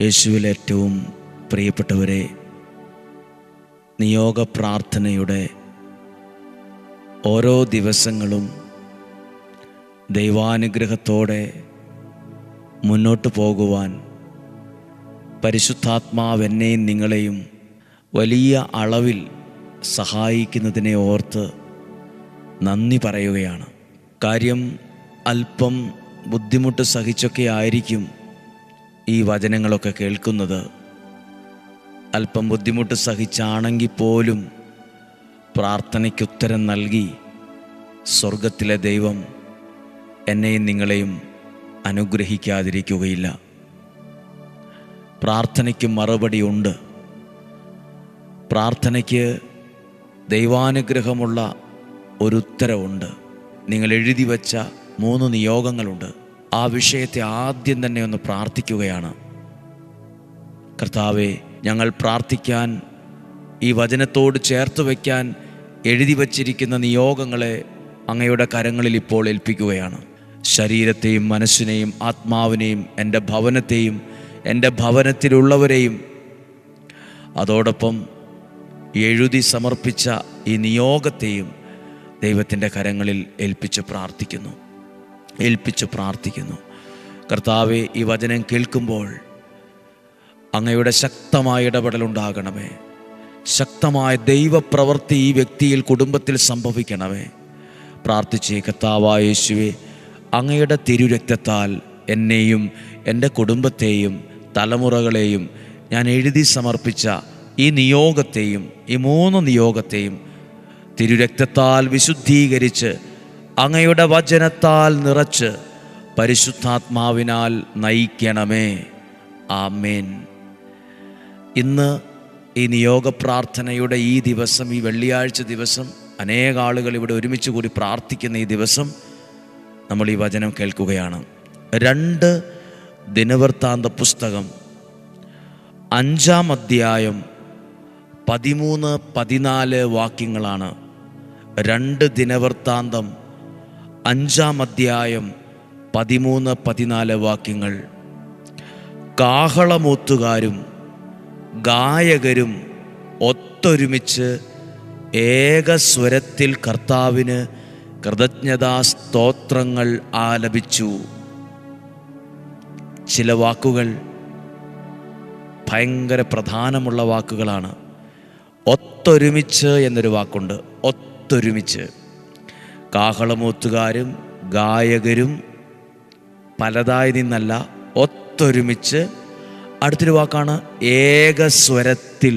യേശുവിൽ ഏറ്റവും പ്രിയപ്പെട്ടവരെ, നിയോഗ പ്രാർത്ഥനയുടെ ഓരോ ദിവസങ്ങളും ദൈവാനുഗ്രഹത്തോടെ മുന്നോട്ട് പോകുവാൻ പരിശുദ്ധാത്മാവ് എന്നെയും നിങ്ങളെയും വലിയ അളവിൽ സഹായിക്കുന്നതിനെ ഓർത്ത് നന്ദി പറയുകയാണ്. കാര്യം അല്പം ബുദ്ധിമുട്ട് സഹിച്ചൊക്കെ ആയിരിക്കും ഈ വചനങ്ങളൊക്കെ കേൾക്കുന്നത്. അല്പം ബുദ്ധിമുട്ട് സഹിച്ചാണെങ്കിൽ പോലും പ്രാർത്ഥനയ്ക്കുത്തരം നൽകി സ്വർഗത്തിലെ ദൈവം എന്നെയും നിങ്ങളെയും അനുഗ്രഹിക്കാതിരിക്കുകയില്ല. പ്രാർത്ഥനയ്ക്ക് മറുപടിയുണ്ട്. പ്രാർത്ഥനയ്ക്ക് ദൈവാനുഗ്രഹമുള്ള ഒരു ഉത്തരവുണ്ട്. നിങ്ങൾ എഴുതി വച്ച 3 നിയോഗങ്ങളുണ്ട്. ആ വിഷയത്തെ ആദ്യം തന്നെ ഒന്ന് പ്രാർത്ഥിക്കുകയാണ്. കർത്താവേ, ഞങ്ങൾ പ്രാർത്ഥിക്കാൻ ഈ വചനത്തോട് ചേർത്ത് വയ്ക്കാൻ എഴുതി വച്ചിരിക്കുന്ന നിയോഗങ്ങളെ അങ്ങയുടെ കരങ്ങളിൽ ഇപ്പോൾ ഏൽപ്പിക്കുകയാണ്. ശരീരത്തെയും മനസ്സിനെയും ആത്മാവിനെയും എൻ്റെ ഭവനത്തെയും എൻ്റെ ഭവനത്തിലുള്ളവരെയും അതോടൊപ്പം എഴുതി സമർപ്പിച്ച ഈ നിയോഗത്തെയും ദൈവത്തിൻ്റെ കരങ്ങളിൽ ഏൽപ്പിച്ച് പ്രാർത്ഥിക്കുന്നു. കർത്താവെ, ഈ വചനം കേൾക്കുമ്പോൾ അങ്ങയുടെ ശക്തമായ ഇടപെടലുണ്ടാകണമേ. ശക്തമായ ദൈവപ്രവൃത്തി ഈ വ്യക്തിയിൽ, കുടുംബത്തിൽ സംഭവിക്കണമേ. പ്രാർത്ഥിച്ചേ. കർത്താവായ യേശുവേ, അങ്ങയുടെ തിരുരക്തത്താൽ എന്നെയും എൻ്റെ കുടുംബത്തെയും തലമുറകളെയും ഞാൻ എഴുതി സമർപ്പിച്ച ഈ നിയോഗത്തെയും ഈ 3 നിയോഗത്തെയും തിരുരക്തത്താൽ വിശുദ്ധീകരിച്ച് അങ്ങയുടെ വചനത്താൽ നിറച്ച് പരിശുദ്ധാത്മാവിനാൽ നയിക്കണമേ. ആമേൻ. ഇന്ന് ഈ നിയോഗ പ്രാർത്ഥനയുടെ ഈ ദിവസം, ഈ വെള്ളിയാഴ്ച ദിവസം, അനേക ആളുകൾ ഇവിടെ ഒരുമിച്ച് കൂടി പ്രാർത്ഥിക്കുന്ന ഈ ദിവസം നമ്മൾ ഈ വചനം കേൾക്കുകയാണ്. 2 ദിനവൃത്താന്ത പുസ്തകം 5-ാം അധ്യായം 13-14 വാക്യങ്ങളാണ്. 2 ദിനവൃത്താന്തം 5-ാം അധ്യായം 13-14 വാക്യങ്ങൾ. കാഹളമൂത്തുകാരും ഗായകരും ഒത്തൊരുമിച്ച് ഏകസ്വരത്തിൽ കർത്താവിന് കൃതജ്ഞതാസ്തോത്രങ്ങൾ ആലപിച്ചു. ചില വാക്കുകൾ ഭയങ്കര പ്രധാനമുള്ള വാക്കുകളാണ്. ഒത്തൊരുമിച്ച് എന്നൊരു വാക്കുണ്ട്. ഒത്തൊരുമിച്ച്. കാഹളമൂത്തുകാരും ഗായകരും പലതായി നിന്നല്ല, ഒത്തൊരുമിച്ച്. അടുത്തൊരു വാക്കാണ് ഏകസ്വരത്തിൽ.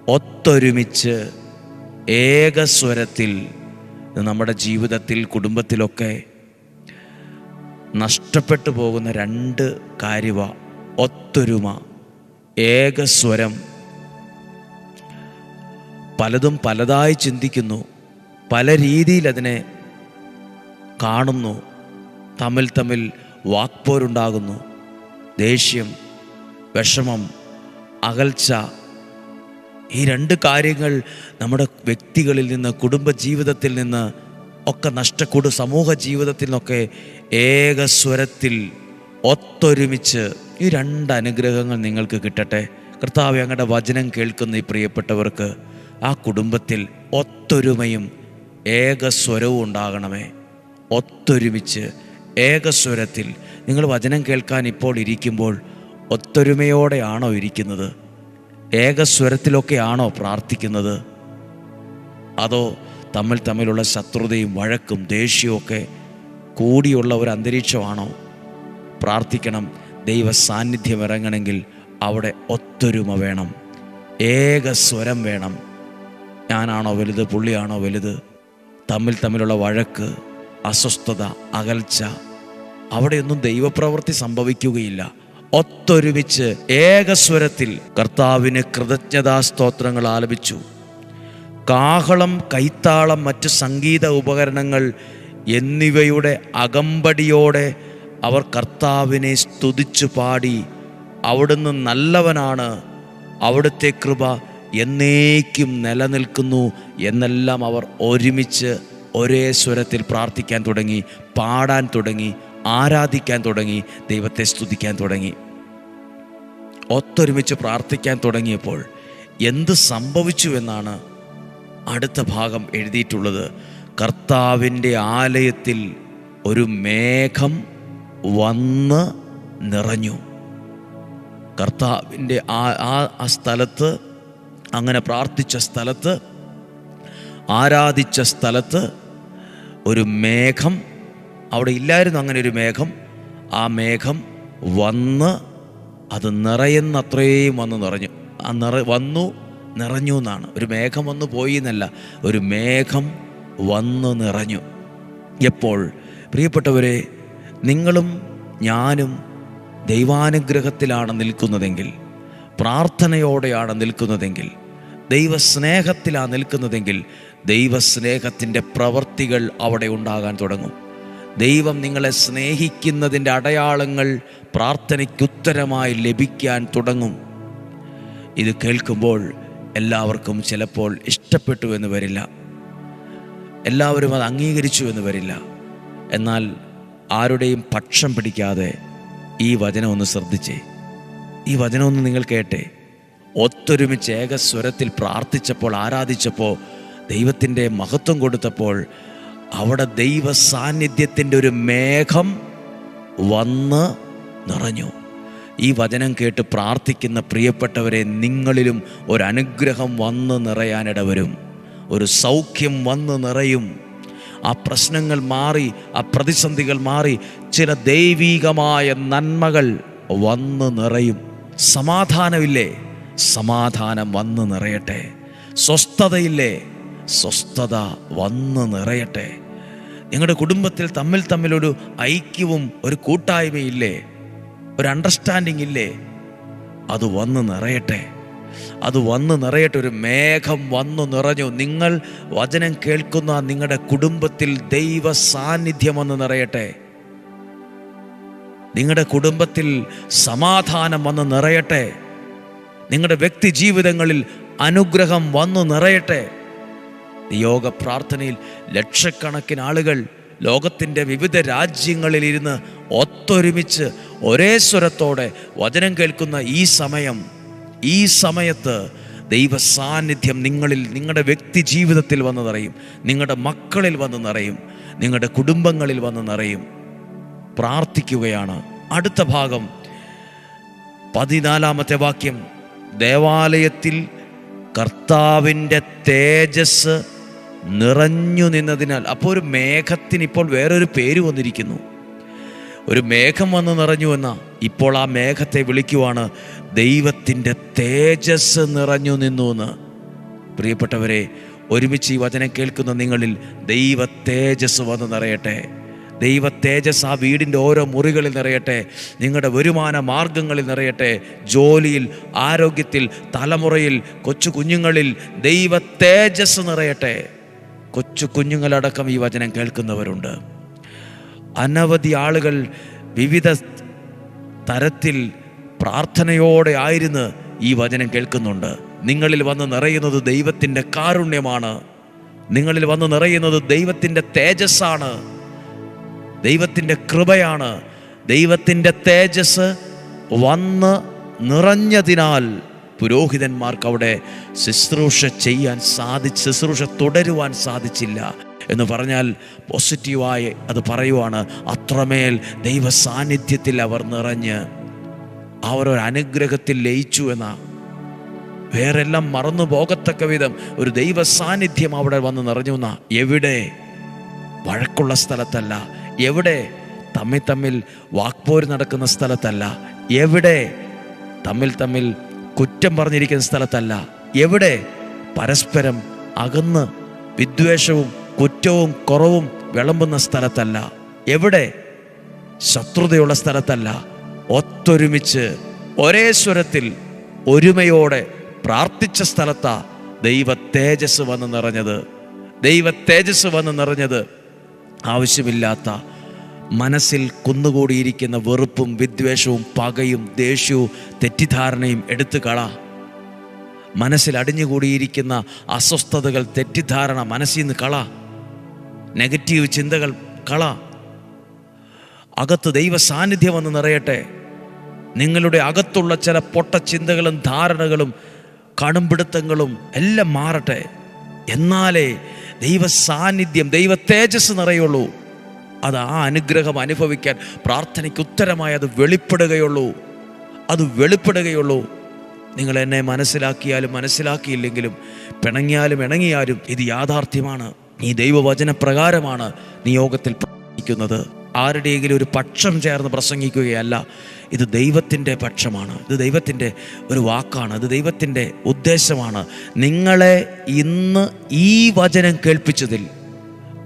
ഒത്തൊരുമിച്ച് ഏകസ്വരത്തിൽ. നമ്മുടെ ജീവിതത്തിൽ, കുടുംബത്തിലൊക്കെ നഷ്ടപ്പെട്ടു പോകുന്ന 2 കാര്യമാണ്. ഒത്തൊരുമ, ഏകസ്വരം. പലതും പലതായി ചിന്തിക്കുന്നു, പല രീതിയിൽ അതിനെ കാണുന്നു. തമ്മിൽ വാക്പോരുണ്ടാകുന്നു. ദേഷ്യം, വിഷമം, അകൽച്ച. ഈ 2 കാര്യങ്ങൾ നമ്മുടെ വ്യക്തികളിൽ നിന്ന്, കുടുംബജീവിതത്തിൽ നിന്ന് ഒക്കെ സമൂഹ ജീവിതത്തിൽ നിന്നൊക്കെ ഏകസ്വരത്തിൽ ഒത്തൊരുമിച്ച് ഈ 2 അനുഗ്രഹങ്ങൾ നിങ്ങൾക്ക് കിട്ടട്ടെ. കർത്താവേ, അങ്ങയുടെ വചനം കേൾക്കുന്ന ഈ പ്രിയപ്പെട്ടവർക്ക് ആ കുടുംബത്തിൽ ഒത്തൊരുമയും ഏകസ്വരവും ഉണ്ടാകണമേ. ഒത്തൊരുമിച്ച് ഏകസ്വരത്തിൽ. നിങ്ങൾ വചനം കേൾക്കാൻ ഇപ്പോൾ ഇരിക്കുമ്പോൾ ഒത്തൊരുമയോടെയാണോ ഇരിക്കുന്നത്? ഏകസ്വരത്തിലൊക്കെയാണോ പ്രാർത്ഥിക്കുന്നത്? അതോ തമ്മിലുള്ള ശത്രുതയും വഴക്കും ദേഷ്യവും ഒക്കെ കൂടിയുള്ള ഒരു അന്തരീക്ഷമാണോ? പ്രാർത്ഥിക്കണം. ദൈവ സാന്നിധ്യം ഇറങ്ങണമെങ്കിൽ അവിടെ ഒത്തൊരുമ വേണം, ഏകസ്വരം വേണം. ഞാനാണോ വലുത്, പുള്ളിയാണോ വലുത്? തമ്മിലുള്ള വഴക്ക്, അസ്വസ്ഥത, അകൽച്ച, അവിടെയൊന്നും ദൈവപ്രവൃത്തി സംഭവിക്കുകയില്ല. ഒത്തൊരുമിച്ച് ഏകസ്വരത്തിൽ കർത്താവിന് കൃതജ്ഞതാസ്തോത്രങ്ങൾ ആലപിച്ചു. കാഹളം, കൈത്താളം, മറ്റ് സംഗീത ഉപകരണങ്ങൾ എന്നിവയുടെ അകമ്പടിയോടെ അവർ കർത്താവിനെ സ്തുതിച്ചു പാടി. അവിടുന്ന് നല്ലവനാണ്, അവിടുത്തെ കൃപ എന്നേക്കും നിലനിൽക്കുന്നു എന്നെല്ലാം അവർ ഒരുമിച്ച് ഒരേ സ്വരത്തിൽ പ്രാർത്ഥിക്കാൻ തുടങ്ങി, പാടാൻ തുടങ്ങി, ആരാധിക്കാൻ തുടങ്ങി, ദൈവത്തെ സ്തുതിക്കാൻ തുടങ്ങി. ഒത്തൊരുമിച്ച് പ്രാർത്ഥിക്കാൻ തുടങ്ങിയപ്പോൾ എന്ത് സംഭവിച്ചു എന്നാണ് അടുത്ത ഭാഗം എഴുതിയിട്ടുള്ളത്. കർത്താവിൻ്റെ ആലയത്തിൽ ഒരു മേഘം വന്ന് നിറഞ്ഞു. കർത്താവിൻ്റെ ആ സ്ഥലത്ത്, അങ്ങനെ പ്രാർത്ഥിച്ച സ്ഥലത്ത്, ആരാധിച്ച സ്ഥലത്ത് ഒരു മേഘം, അവിടെ ഇല്ലായിരുന്നു അങ്ങനെ ഒരു മേഘം. ആ മേഘം വന്ന് അത് നിറയുന്നത്രയും വന്ന് നിറഞ്ഞു. വന്നു നിറഞ്ഞു എന്നാണ്. ഒരു മേഘം വന്നു പോയി എന്നല്ല, ഒരു മേഘം വന്ന് നിറഞ്ഞു. എപ്പോൾ? പ്രിയപ്പെട്ടവരെ, നിങ്ങളും ഞാനും ദൈവാനുഗ്രഹത്തിലാണ് നിൽക്കുന്നതെങ്കിൽ, പ്രാർത്ഥനയോടെയാണ് നിൽക്കുന്നതെങ്കിൽ, ദൈവസ്നേഹത്തിലാണ് നിൽക്കുന്നതെങ്കിൽ, ദൈവസ്നേഹത്തിൻ്റെ പ്രവൃത്തികൾ അവിടെ ഉണ്ടാകാൻ തുടങ്ങും. ദൈവം നിങ്ങളെ സ്നേഹിക്കുന്നതിൻ്റെ അടയാളങ്ങൾ പ്രാർത്ഥനയ്ക്കുത്തരമായി ലഭിക്കാൻ തുടങ്ങും. ഇത് കേൾക്കുമ്പോൾ എല്ലാവർക്കും ചിലപ്പോൾ ഇഷ്ടപ്പെട്ടു എന്ന് വരില്ല, എല്ലാവരും അത് അംഗീകരിച്ചു എന്ന് വരില്ല. എന്നാൽ ആരുടെയും പക്ഷം പിടിക്കാതെ ഈ വചനം ഒന്ന് ശ്രദ്ധിച്ചേ, ഈ വചനം ഒന്ന് നിങ്ങൾ കേട്ടെ. ഒത്തൊരുമിച്ച് ഏകസ്വരത്തിൽ പ്രാർത്ഥിച്ചപ്പോൾ, ആരാധിച്ചപ്പോൾ, ദൈവത്തിൻ്റെ മഹത്വം കൊടുത്തപ്പോൾ അവിടെ ദൈവ സാന്നിധ്യത്തിൻ്റെ ഒരു മേഘം വന്ന് നിറഞ്ഞു. ഈ വചനം കേട്ട് പ്രാർത്ഥിക്കുന്ന പ്രിയപ്പെട്ടവരെ, നിങ്ങളിലും ഒരനുഗ്രഹം വന്ന് നിറയാനിടവരും, ഒരു സൗഖ്യം വന്ന് നിറയും. ആ പ്രശ്നങ്ങൾ മാറി, ആ പ്രതിസന്ധികൾ മാറി, ചില ദൈവീകമായ നന്മകൾ വന്ന് നിറയും. സമാധാനമില്ലേ? സമാധാനം വന്ന് നിറയട്ടെ. സ്വസ്ഥതയില്ലേ? സ്വസ്ഥത വന്ന് നിറയട്ടെ. നിങ്ങളുടെ കുടുംബത്തിൽ തമ്മിലൊരു ഐക്യവും ഒരു കൂട്ടായ്മയില്ലേ? ഒരു അണ്ടർസ്റ്റാൻഡിങ് ഇല്ലേ? അത് വന്ന് നിറയട്ടെ, അത് വന്ന് നിറയട്ടെ. ഒരു മേഘം വന്നു നിറഞ്ഞു. നിങ്ങൾ വചനം കേൾക്കുന്ന നിങ്ങളുടെ കുടുംബത്തിൽ ദൈവ സാന്നിധ്യം വന്ന് നിറയട്ടെ. നിങ്ങളുടെ കുടുംബത്തിൽ സമാധാനം വന്ന് നിറയട്ടെ. നിങ്ങളുടെ വ്യക്തി ജീവിതങ്ങളിൽ അനുഗ്രഹം വന്നു നിറയട്ടെ. യോഗ പ്രാർത്ഥനയിൽ ലക്ഷക്കണക്കിന് ആളുകൾ ലോകത്തിൻ്റെ വിവിധ രാജ്യങ്ങളിലിരുന്ന് ഒത്തൊരുമിച്ച് ഒരേ സ്വരത്തോടെ വചനം കേൾക്കുന്ന ഈ സമയത്ത് ദൈവ സാന്നിധ്യം നിങ്ങളിൽ, നിങ്ങളുടെ വ്യക്തി ജീവിതത്തിൽ വന്ന് നിറയും, നിങ്ങളുടെ മക്കളിൽ വന്ന് നിറയും, നിങ്ങളുടെ കുടുംബങ്ങളിൽ വന്ന് നിറയും. പ്രാർത്ഥിക്കുകയാണ്. അടുത്ത ഭാഗം 14-ാമത്തെ വാക്യം, ദേവാലയത്തിൽ കർത്താവിൻ്റെ തേജസ് നിറഞ്ഞു നിന്നതിനാൽ. അപ്പോൾ ഒരു മേഘത്തിന് ഇപ്പോൾ വേറൊരു പേര് വന്നിരിക്കുന്നു. ഒരു മേഘം വന്ന് നിറഞ്ഞു എന്ന, ഇപ്പോൾ ആ മേഘത്തെ വിളിക്കുവാണ് ദൈവത്തിൻ്റെ തേജസ് നിറഞ്ഞു നിന്നു എന്ന്. പ്രിയപ്പെട്ടവരെ, ഒരുമിച്ച് ഈ വചനം കേൾക്കുന്ന നിങ്ങളിൽ ദൈവ തേജസ് വന്ന് നിറയട്ടെ. ദൈവ തേജസ് ആ വീടിൻ്റെ ഓരോ മുറികളിൽ നിറയട്ടെ. നിങ്ങളുടെ വരുമാന മാർഗങ്ങളിൽ നിറയട്ടെ. ജോലിയിൽ, ആരോഗ്യത്തിൽ, തലമുറയിൽ, കൊച്ചു കുഞ്ഞുങ്ങളിൽ ദൈവ തേജസ് നിറയട്ടെ. കൊച്ചു കുഞ്ഞുങ്ങളടക്കം ഈ വചനം കേൾക്കുന്നവരുണ്ട്. അനവധി ആളുകൾ വിവിധ തരത്തിൽ പ്രാർത്ഥനയോടെ ആയിരുന്ന് ഈ വചനം കേൾക്കുന്നുണ്ട്. നിങ്ങളിൽ വന്ന് നിറയുന്നത് ദൈവത്തിൻ്റെ കാരുണ്യമാണ്. നിങ്ങളിൽ വന്ന് നിറയുന്നത് ദൈവത്തിൻ്റെ തേജസ്സാണ്, ദൈവത്തിൻ്റെ കൃപയാണ്. ദൈവത്തിൻ്റെ തേജസ് വന്ന് നിറഞ്ഞതിനാൽ പുരോഹിതന്മാർക്ക് അവിടെ ശുശ്രൂഷ തുടരുവാൻ സാധിച്ചില്ല എന്ന് പറഞ്ഞാൽ പോസിറ്റീവായി അത് പറയുവാണ്. അത്രമേൽ ദൈവ സാന്നിധ്യത്തിൽ അവർ നിറഞ്ഞ് അവരൊരു അനുഗ്രഹത്തിൽ ലയിച്ചു എന്ന, വേറെല്ലാം മറന്നു പോകത്തക്ക വിധം ഒരു ദൈവ സാന്നിധ്യം അവിടെ വന്ന് നിറഞ്ഞു എന്ന. എവിടെ? വഴക്കുള്ള സ്ഥലത്തല്ല. എവിടെ? തമ്മിൽ വാക്പോര് നടക്കുന്ന സ്ഥലത്തല്ല. എവിടെ? തമ്മിൽ കുറ്റം പറഞ്ഞിരിക്കുന്ന സ്ഥലത്തല്ല. എവിടെ? പരസ്പരം അകന്ന് വിദ്വേഷവും കുറ്റവും കുറവും വിളമ്പുന്ന സ്ഥലത്തല്ല. എവിടെ? ശത്രുതയുള്ള സ്ഥലത്തല്ല. ഒത്തൊരുമിച്ച് ഒരേ സ്വരത്തിൽ ഒരുമയോടെ പ്രാർത്ഥിച്ച സ്ഥലത്താ ദൈവ തേജസ് വന്ന് നിറഞ്ഞത്. ദൈവ തേജസ് വന്ന് നിറഞ്ഞത്. ആവശ്യമില്ലാത്ത മനസ്സിൽ കുന്നുകൂടിയിരിക്കുന്ന വെറുപ്പും വിദ്വേഷവും പകയും ദേഷ്യവും തെറ്റിദ്ധാരണയും എടുത്തു കള. മനസ്സിൽ അടിഞ്ഞുകൂടിയിരിക്കുന്ന അസ്വസ്ഥതകൾ, തെറ്റിദ്ധാരണ മനസ്സിൽ നിന്ന് കള. നെഗറ്റീവ് ചിന്തകൾ കള. അകത്ത് ദൈവ സാന്നിധ്യം വന്ന് നിറയട്ടെ. നിങ്ങളുടെ അകത്തുള്ള ചില പൊട്ട ചിന്തകളും ധാരണകളും കടുംപിടുത്തങ്ങളും എല്ലാം മാറട്ടെ. എന്നാലേ ദൈവ സാന്നിധ്യം, ദൈവ തേജസ് നിറയുള്ളൂ. അത് ആ അനുഗ്രഹം അനുഭവിക്കാൻ പ്രാർത്ഥനയ്ക്ക് ഉത്തരമായി അത് വെളിപ്പെടുകയുള്ളൂ. നിങ്ങൾ എന്നെ മനസ്സിലാക്കിയാലും മനസ്സിലാക്കിയില്ലെങ്കിലും, പിണങ്ങിയാലും ഇണങ്ങിയാലും ഇത് യാഥാർത്ഥ്യമാണ്. ഈ ദൈവവചന പ്രകാരമാണ് നിയോഗത്തിൽ പ്രസംഗിക്കുന്നത്. ആരുടെയെങ്കിലും ഒരു പക്ഷം ചേർന്ന് പ്രസംഗിക്കുകയല്ല. ഇത് ദൈവത്തിൻ്റെ പക്ഷമാണ്. ഇത് ദൈവത്തിൻ്റെ ഒരു വാക്കാണ്. ഇത് ദൈവത്തിൻ്റെ ഉദ്ദേശമാണ്. നിങ്ങളെ ഇന്ന് ഈ വചനം കേൾപ്പിച്ചതിൽ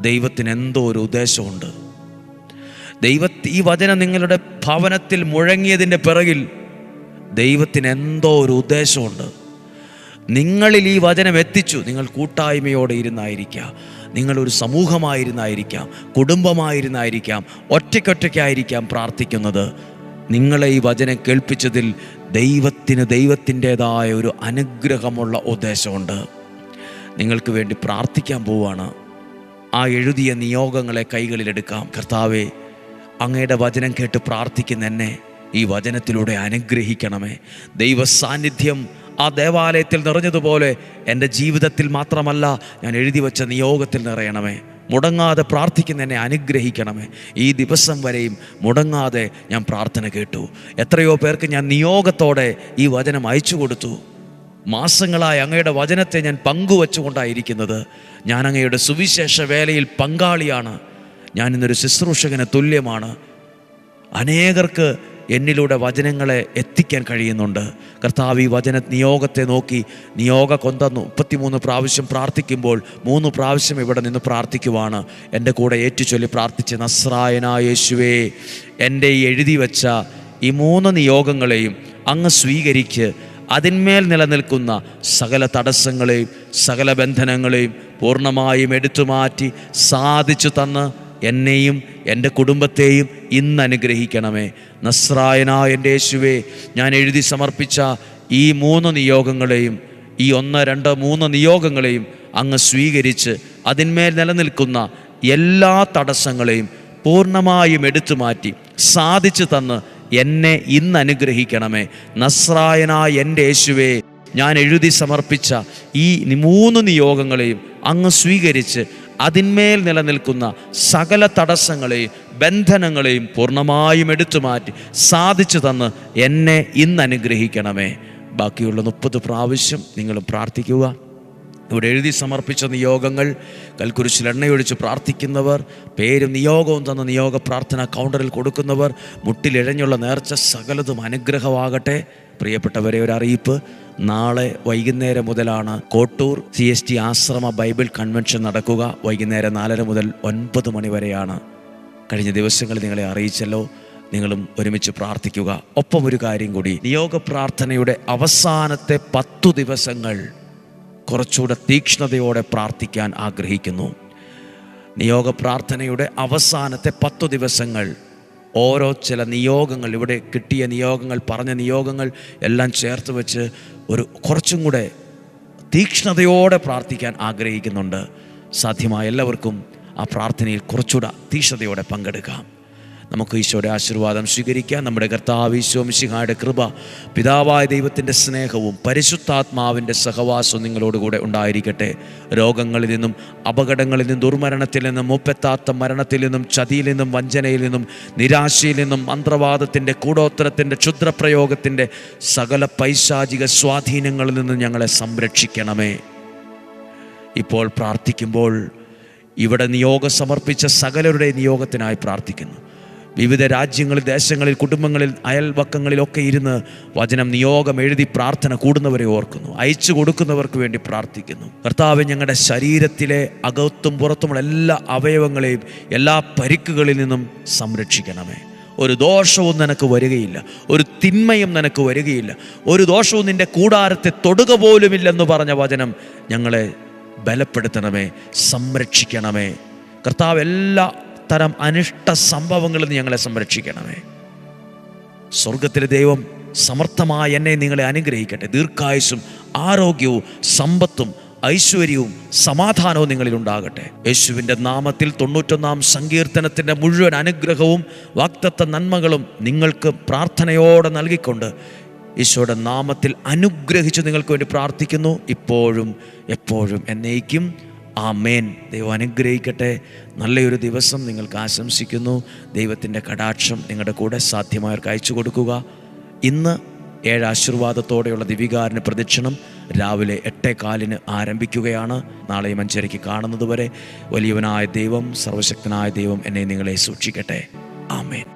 ദൈവത്തിന് എന്തോ ഒരു ഉദ്ദേശമുണ്ട്. ഈ വചനം നിങ്ങളുടെ ഭവനത്തിൽ മുഴങ്ങിയതിൻ്റെ പിറകിൽ ദൈവത്തിന് എന്തോ ഒരു ഉദ്ദേശമുണ്ട്. നിങ്ങളിൽ ഈ വചനം എത്തിച്ചു. നിങ്ങൾ കൂട്ടായ്മയോടെ ഇരുന്നായിരിക്കാം, നിങ്ങളൊരു സമൂഹമായിരുന്നായിരിക്കാം, കുടുംബമായിരുന്നായിരിക്കാം, ഒറ്റയ്ക്കൊറ്റയ്ക്കായിരിക്കാം പ്രാർത്ഥിക്കുന്നത്. നിങ്ങളെ ഈ വചനം കേൾപ്പിച്ചതിൽ ദൈവത്തിൻ്റെതായ ഒരു അനുഗ്രഹമുള്ള ഉദ്ദേശമുണ്ട്. നിങ്ങൾക്ക് വേണ്ടി പ്രാർത്ഥിക്കാൻ പോവുകയാണ്. ആ എഴുതിയ നിയോഗങ്ങളെ കൈകളിലെടുക്കാം. കർത്താവേ, അങ്ങയുടെ വചനം കേട്ട് പ്രാർത്ഥിക്കുന്ന എന്നെ ഈ വചനത്തിലൂടെ അനുഗ്രഹിക്കണമേ. ദൈവ സാന്നിധ്യം ആ ദേവാലയത്തിൽ നിറഞ്ഞതുപോലെ എൻ്റെ ജീവിതത്തിൽ മാത്രമല്ല, ഞാൻ എഴുതി വച്ച നിയോഗത്തിൽ നിറയണമേ. മുടങ്ങാതെ പ്രാർത്ഥിക്കുന്ന എന്നെ അനുഗ്രഹിക്കണമേ. ഈ ദിവസം വരെയും മുടങ്ങാതെ ഞാൻ പ്രാർത്ഥന കേട്ടു. എത്രയോ പേർക്ക് ഞാൻ നിയോഗത്തോടെ ഈ വചനം അയച്ചു കൊടുത്തു. മാസങ്ങളായി അങ്ങയുടെ വചനത്തെ ഞാൻ പങ്കുവച്ചുകൊണ്ടായിരിക്കുന്നത്. ഞാൻ അങ്ങയുടെ സുവിശേഷ വേലയിൽ പങ്കാളിയാണ്. ഞാൻ ഇന്നൊരു ശുശ്രൂഷകന് തുല്യമാണ്. അനേകർക്ക് എന്നിലൂടെ വചനങ്ങളെ എത്തിക്കാൻ കഴിയുന്നുണ്ട്. കർത്താവ് ഈ വചന നിയോഗത്തെ നോക്കി നിയോഗ കൊന്ത 33 പ്രാവശ്യം പ്രാർത്ഥിക്കുമ്പോൾ 3 പ്രാവശ്യം ഇവിടെ നിന്ന് പ്രാർത്ഥിക്കുവാണ്. എൻ്റെ കൂടെ ഏറ്റുചൊല്ലി പ്രാർത്ഥിച്ച്, നസ്രായനായ യേശുവേ, എൻ്റെ ഈ എഴുതി വച്ച ഈ 3 നിയോഗങ്ങളെയും അങ്ങ് സ്വീകരിച്ച് അതിന്മേൽ നിലനിൽക്കുന്ന സകല തടസ്സങ്ങളെയും സകല ബന്ധനങ്ങളെയും പൂർണ്ണമായും എടുത്തുമാറ്റി സാധിച്ചു തന്ന് എന്നെയും എൻ്റെ കുടുംബത്തെയും ഇന്ന് അനുഗ്രഹിക്കണമേ. നസ്രായനായ എൻ്റെ യേശുവേ, ഞാൻ എഴുതി സമർപ്പിച്ച ഈ 3 നിയോഗങ്ങളെയും, ഈ 1, 2, 3 നിയോഗങ്ങളെയും അങ്ങ് സ്വീകരിച്ച് അതിന്മേൽ നിലനിൽക്കുന്ന എല്ലാ തടസ്സങ്ങളെയും പൂർണ്ണമായും എടുത്തുമാറ്റി സാധിച്ചു തന്ന് എന്നെ ഇന്ന് അനുഗ്രഹിക്കണമേ. നസ്രായനായ എൻ്റെ യേശുവേ, ഞാൻ എഴുതി സമർപ്പിച്ച ഈ 3 നിയോഗങ്ങളെയും അങ്ങ് സ്വീകരിച്ച് അതിന്മേൽ നിലനിൽക്കുന്ന സകല തടസ്സങ്ങളെയും ബന്ധനങ്ങളെയും പൂർണ്ണമായും എടുത്തുമാറ്റി സാധിച്ചു തന്ന് എന്നെ ഇന്ന് അനുഗ്രഹിക്കണമേ. ബാക്കിയുള്ള 30 പ്രാവശ്യം നിങ്ങളും പ്രാർത്ഥിക്കുക. ഇവിടെ എഴുതി സമർപ്പിച്ച നിയോഗങ്ങൾ കൽക്കുരിശിൽ എണ്ണയൊഴിച്ച് പ്രാർത്ഥിക്കുന്നവർ, പേരും നിയോഗവും തന്ന നിയോഗ പ്രാർത്ഥന കൗണ്ടറിൽ കൊടുക്കുന്നവർ, മുട്ടിലിഴഞ്ഞുള്ള നേർച്ച സകലതും അനുഗ്രഹമാകട്ടെ. പ്രിയപ്പെട്ടവരെ, ഒരു അറിയിപ്പ്. നാളെ വൈകുന്നേരം മുതലാണ് കോട്ടൂർ CST ആശ്രമ ബൈബിൾ കൺവെൻഷൻ നടക്കുക. വൈകുന്നേരം 4:30 മുതൽ 9 മണി വരെയാണ്. കഴിഞ്ഞ ദിവസങ്ങളിൽ നിങ്ങളെ അറിയിച്ചല്ലോ. നിങ്ങളും ഒരുമിച്ച് പ്രാർത്ഥിക്കുക. ഒപ്പം ഒരു കാര്യം കൂടി, നിയോഗ പ്രാർത്ഥനയുടെ അവസാനത്തെ 10 ദിവസങ്ങൾ കുറച്ചുകൂടെ തീക്ഷ്ണതയോടെ പ്രാർത്ഥിക്കാൻ ആഗ്രഹിക്കുന്നു. നിയോഗ പ്രാർത്ഥനയുടെ അവസാനത്തെ 10 ദിവസങ്ങൾ ഓരോ ചില നിയോഗങ്ങൾ, ഇവിടെ കിട്ടിയ നിയോഗങ്ങൾ, പറഞ്ഞ നിയോഗങ്ങൾ എല്ലാം ചേർത്ത് വെച്ച് കുറച്ചും കൂടെ തീക്ഷ്ണതയോടെ പ്രാർത്ഥിക്കാൻ ആഗ്രഹിക്കുന്നുണ്ട്. സാധ്യമായ എല്ലാവർക്കും ആ പ്രാർത്ഥനയിൽ കുറച്ചുകൂടെ തീക്ഷ്ണതയോടെ പങ്കെടുക്കാം. നമുക്ക് ഈശോയുടെ ആശീർവാദം സ്വീകരിക്കാം. നമ്മുടെ കർത്താവ് ഈശോ മിശിഹായുടെ കൃപ, പിതാവായ ദൈവത്തിൻ്റെ സ്നേഹവും പരിശുദ്ധാത്മാവിൻ്റെ സഹവാസവും നിങ്ങളോടുകൂടെ ഉണ്ടായിരിക്കട്ടെ. രോഗങ്ങളിൽ നിന്നും, അപകടങ്ങളിൽ നിന്നും, ദുർമരണത്തിൽ നിന്നും, മുപ്പെത്താത്ത മരണത്തിൽ നിന്നും, ചതിയിൽ നിന്നും, വഞ്ചനയിൽ നിന്നും, നിരാശയിൽ നിന്നും, മന്ത്രവാദത്തിൻ്റെ, കൂടോത്തരത്തിൻ്റെ, ക്ഷുദ്രപ്രയോഗത്തിൻ്റെ സകല പൈശാചിക സ്വാധീനങ്ങളിൽ നിന്നും ഞങ്ങളെ സംരക്ഷിക്കണമേ. ഇപ്പോൾ പ്രാർത്ഥിക്കുമ്പോൾ ഇവിടെ നിയോഗം സമർപ്പിച്ച സകലരുടെ നിയോഗത്തിനായി പ്രാർത്ഥിക്കുന്നു. വിവിധ രാജ്യങ്ങളിൽ, ദേശങ്ങളിൽ, കുടുംബങ്ങളിൽ, അയൽവക്കങ്ങളിലൊക്കെ ഇരുന്ന് വചനം നിയോഗം എഴുതി പ്രാർത്ഥന കൂടുന്നവരെ ഓർക്കുന്നു. അയച്ചു കൊടുക്കുന്നവർക്ക് വേണ്ടി പ്രാർത്ഥിക്കുന്നു. കർത്താവേ, ഞങ്ങളുടെ ശരീരത്തിലെ അകത്തും പുറത്തുമുള്ള എല്ലാ അവയവങ്ങളെയും എല്ലാ പരിക്കുകളിൽ നിന്നും സംരക്ഷിക്കണമേ. ഒരു ദോഷവും നിനക്ക് വരികയില്ല, ഒരു തിന്മയും നിനക്ക് വരികയില്ല, ഒരു ദോഷവും നിൻ്റെ കൂടാരത്തെ തൊടുക പോലുമില്ലെന്ന് പറഞ്ഞ വചനം ഞങ്ങളെ ബലപ്പെടുത്തണമേ, സംരക്ഷിക്കണമേ. കർത്താവ്, എല്ലാ തരം അനിഷ്ട സംഭവങ്ങളിൽ നിന്ന് ഞങ്ങളെ സംരക്ഷിക്കണമേ. സ്വർഗത്തിലെ ദൈവം സമർത്ഥമായ എന്നെ നിങ്ങളെ അനുഗ്രഹിക്കട്ടെ. ദീർഘായുസ്സും ആരോഗ്യവും സമ്പത്തും ഐശ്വര്യവും സമാധാനവും നിങ്ങളിൽ ഉണ്ടാകട്ടെ. യേശുവിൻ്റെ നാമത്തിൽ 91-ാം സങ്കീർത്തനത്തിൻ്റെ മുഴുവൻ അനുഗ്രഹവും വാഗ്ദത്ത നന്മകളും നിങ്ങൾക്ക് പ്രാർത്ഥനയോടെ നൽകിക്കൊണ്ട് ഈശോയുടെ നാമത്തിൽ അനുഗ്രഹിച്ച് നിങ്ങൾക്ക് വേണ്ടി പ്രാർത്ഥിക്കുന്നു, ഇപ്പോഴും എപ്പോഴും എന്നേക്കും. ആമേൻ. ദൈവം അനുഗ്രഹിക്കട്ടെ. നല്ലൊരു ദിവസം നിങ്ങൾക്ക് ആശംസിക്കുന്നു. ദൈവത്തിൻ്റെ കടാക്ഷം നിങ്ങളുടെ കൂടെ സാധ്യമായവർക്ക് അയച്ചു കൊടുക്കുക. ഇന്ന് 7 ആശീർവാദത്തോടെയുള്ള ദിവികാരന് പ്രദക്ഷിണം രാവിലെ 8:15 ആരംഭിക്കുകയാണ്. നാളെയും 5:30 കാണുന്നത് വരെ വലിയവനായ ദൈവം, സർവശക്തനായ ദൈവം എന്നെ നിങ്ങളെ സൂക്ഷിക്കട്ടെ. ആമേൻ.